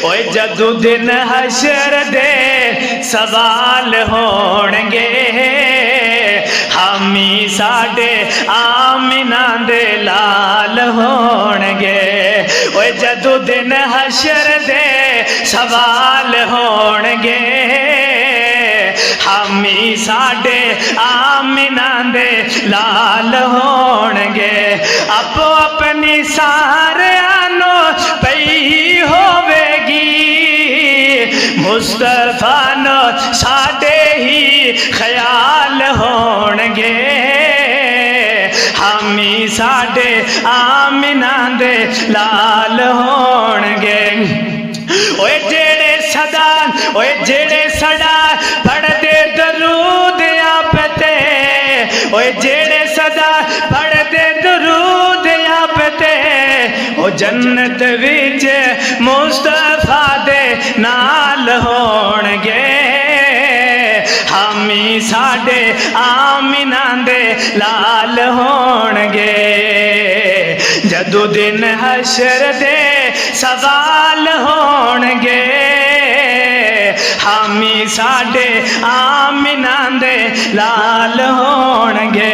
ओए जदू दिन हशर दे सवाल होणगे हामी साडे आमिना दे लाल होणगे। ओए जदू दिन हशर दे सवाल होणगे हामी साडे आमिना दे लाल होणगे। आपो अपनी सारियां नो पई होवेगी मुस्तफा नो साडे ही ख्याल होणगे हामी साडे आमिना दे लाल होणगे। ओए जेड़े सदा ओए जेड़े सदा पढ़दे दरूद आप ते ओए जेड़े सदा पढ़दे दरूद आप ते ओ जन्नत विच मुस्तफा दे नाल होणगे हामी साडे आमिना दे लाल होणगे। जदू दिन हशर दे सवाल होणगे हामी साडे आमिना दे लाल होणगे।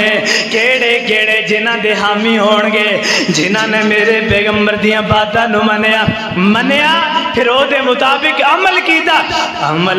केड़े केड़े जिन्हां दे हामी होणगे जिन्हां ने मेरे पैगंबर दियां बातां नूं मन्निया फिर ओहदे मुताबिक अमल कीता। अमल